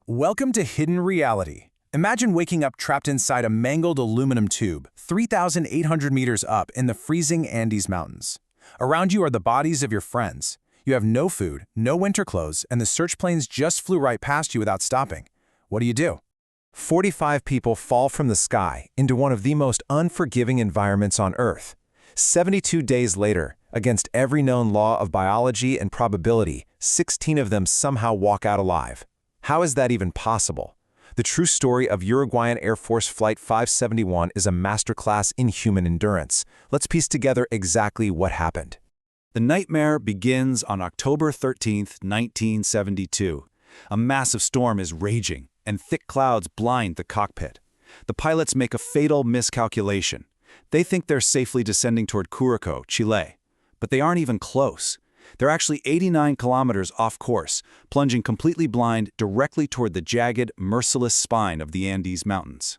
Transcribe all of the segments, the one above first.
Welcome to Hidden Reality. Imagine waking up trapped inside a mangled aluminum tube, 3,800 meters up in the freezing Andes Mountains. Around you are the bodies of your friends. You have no food, no winter clothes, and the search planes just flew right past you without stopping. What do? 45 people fall from the sky into one of the most unforgiving environments on Earth. 72 days later, against every known law of biology and probability, 16 of them somehow walk out alive. How is that even possible? The true story of Uruguayan Air Force Flight 571 is a masterclass in human endurance. Let's piece together exactly what happened. The nightmare begins on October 13, 1972. A massive storm is raging, and thick clouds blind the cockpit. The pilots make a fatal miscalculation. They think they're safely descending toward Curacao, Chile. But they aren't even close. They're actually 89 kilometers off course, plunging completely blind directly toward the jagged, merciless spine of the Andes Mountains.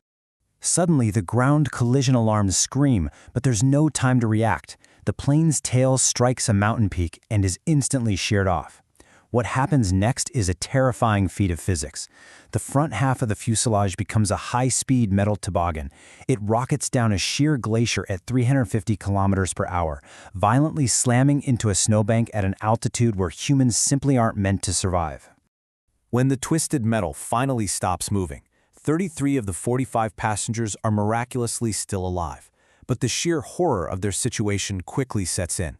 Suddenly, the ground collision alarms scream, but there's no time to react. The plane's tail strikes a mountain peak and is instantly sheared off. What happens next is a terrifying feat of physics. The front half of the fuselage becomes a high-speed metal toboggan. It rockets down a sheer glacier at 350 kilometers per hour, violently slamming into a snowbank at an altitude where humans simply aren't meant to survive. When the twisted metal finally stops moving, 33 of the 45 passengers are miraculously still alive. But the sheer horror of their situation quickly sets in.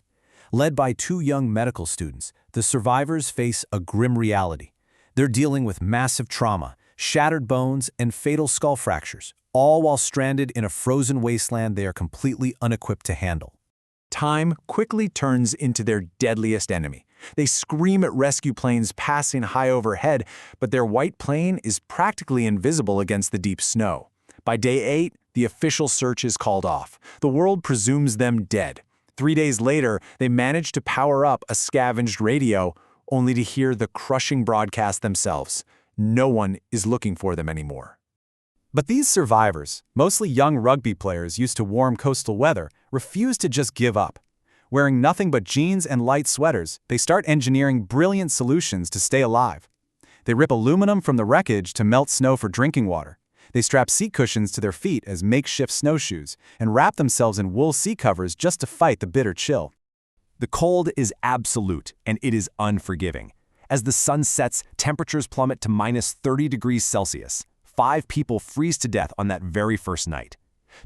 Led by two young medical students, the survivors face a grim reality. They're dealing with massive trauma, shattered bones, and fatal skull fractures, all while stranded in a frozen wasteland they are completely unequipped to handle. Time quickly turns into their deadliest enemy. They scream at rescue planes passing high overhead, but their white plane is practically invisible against the deep snow. By day 8, the official search is called off. The world presumes them dead. 3 days later, they manage to power up a scavenged radio, only to hear the crushing broadcast themselves. No one is looking for them anymore. But these survivors, mostly young rugby players used to warm coastal weather, refuse to just give up. Wearing nothing but jeans and light sweaters, they start engineering brilliant solutions to stay alive. They rip aluminum from the wreckage to melt snow for drinking water. They strap seat cushions to their feet as makeshift snowshoes and wrap themselves in wool seat covers just to fight the bitter chill. The cold is absolute, and it is unforgiving. As the sun sets, temperatures plummet to minus 30 degrees Celsius. 5 people freeze to death on that very first night.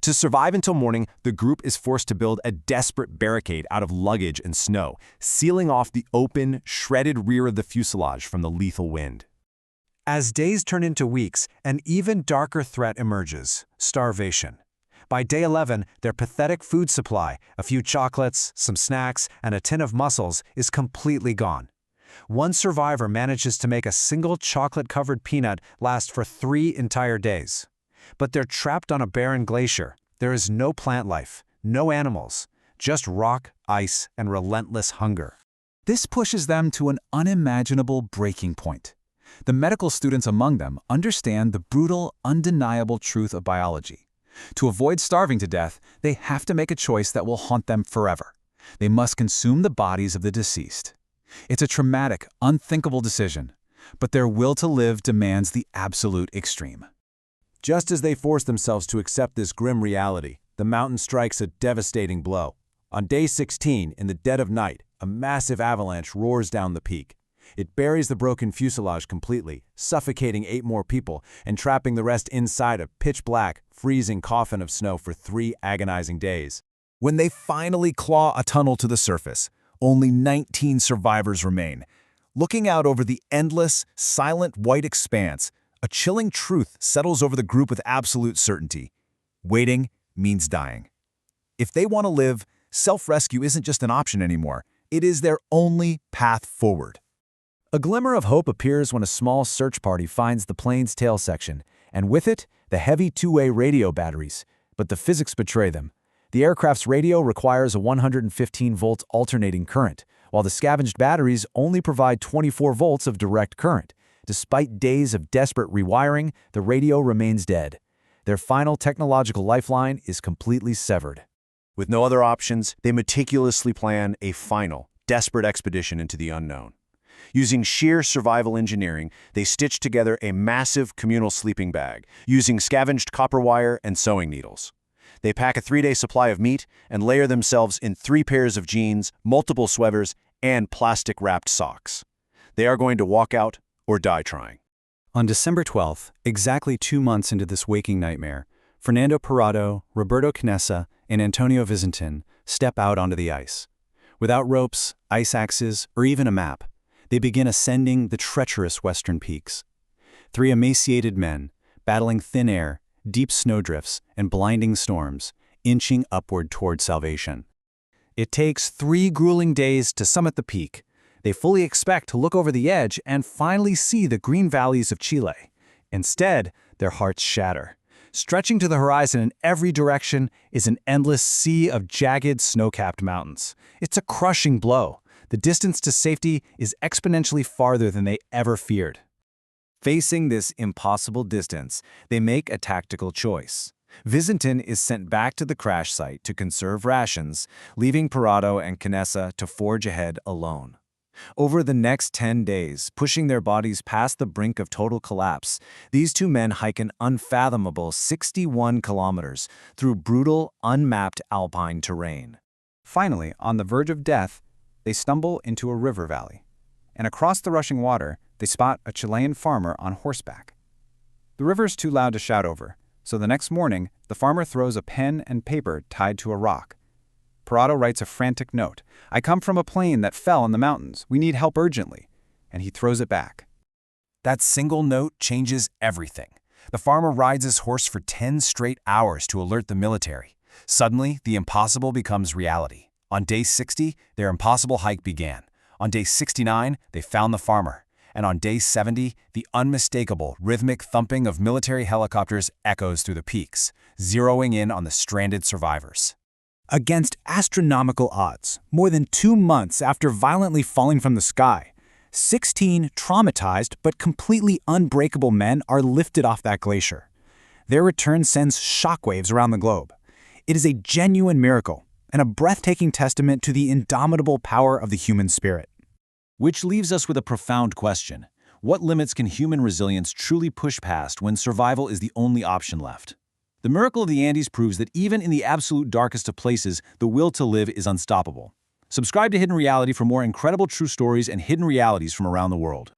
To survive until morning, the group is forced to build a desperate barricade out of luggage and snow, sealing off the open, shredded rear of the fuselage from the lethal wind. As days turn into weeks, an even darker threat emerges: starvation. By day 11, their pathetic food supply, a few chocolates, some snacks, and a tin of mussels, is completely gone. One survivor manages to make a single chocolate-covered peanut last for 3 entire days. But they're trapped on a barren glacier. There is no plant life, no animals, just rock, ice, and relentless hunger. This pushes them to an unimaginable breaking point. The medical students among them understand the brutal, undeniable truth of biology. To avoid starving to death, they have to make a choice that will haunt them forever. They must consume the bodies of the deceased. It's a traumatic, unthinkable decision, but their will to live demands the absolute extreme. Just as they force themselves to accept this grim reality, the mountain strikes a devastating blow. On day 16, in the dead of night, a massive avalanche roars down the peak. It buries the broken fuselage completely, suffocating 8 more people and trapping the rest inside a pitch-black, freezing coffin of snow for 3 agonizing days. When they finally claw a tunnel to the surface, only 19 survivors remain. Looking out over the endless, silent white expanse, a chilling truth settles over the group with absolute certainty. Waiting means dying. If they want to live, self-rescue isn't just an option anymore. It is their only path forward. A glimmer of hope appears when a small search party finds the plane's tail section, and with it, the heavy 2-way radio batteries. But the physics betray them. The aircraft's radio requires a 115-volt alternating current, while the scavenged batteries only provide 24 volts of direct current. Despite days of desperate rewiring, the radio remains dead. Their final technological lifeline is completely severed. With no other options, they meticulously plan a final, desperate expedition into the unknown. Using sheer survival engineering, they stitched together a massive communal sleeping bag, using scavenged copper wire and sewing needles. They pack a 3-day supply of meat and layer themselves in 3 pairs of jeans, multiple sweaters, and plastic-wrapped socks. They are going to walk out or die trying. On December 12th, exactly 2 months into this waking nightmare, Fernando Parrado, Roberto Canessa, and Antonio Vicentin step out onto the ice. Without ropes, ice axes, or even a map, they begin ascending the treacherous western peaks. 3 emaciated men, battling thin air, deep snowdrifts, and blinding storms, inching upward toward salvation. It takes 3 grueling days to summit the peak. They fully expect to look over the edge and finally see the green valleys of Chile. Instead, their hearts shatter. Stretching to the horizon in every direction is an endless sea of jagged, snow-capped mountains. It's a crushing blow. The distance to safety is exponentially farther than they ever feared. Facing this impossible distance, they make a tactical choice. Vicentin is sent back to the crash site to conserve rations, leaving Parrado and Canessa to forge ahead alone. Over the next 10 days, pushing their bodies past the brink of total collapse, these 2 men hike an unfathomable 61 kilometers through brutal, unmapped alpine terrain. Finally, on the verge of death, they stumble into a river valley, and across the rushing water, they spot a Chilean farmer on horseback. The river is too loud to shout over, so the next morning, the farmer throws a pen and paper tied to a rock. Parrado writes a frantic note. "I come from a plane that fell in the mountains. We need help urgently." And he throws it back. That single note changes everything. The farmer rides his horse for 10 straight hours to alert the military. Suddenly, the impossible becomes reality. On day 60, their impossible hike began. On day 69, they found the farmer. And on day 70, the unmistakable, rhythmic thumping of military helicopters echoes through the peaks, zeroing in on the stranded survivors. Against astronomical odds, more than 2 months after violently falling from the sky, 16 traumatized but completely unbreakable men are lifted off that glacier. Their return sends shockwaves around the globe. It is a genuine miracle and a breathtaking testament to the indomitable power of the human spirit. Which leaves us with a profound question. What limits can human resilience truly push past when survival is the only option left? The miracle of the Andes proves that even in the absolute darkest of places, the will to live is unstoppable. Subscribe to Hidden Reality for more incredible true stories and hidden realities from around the world.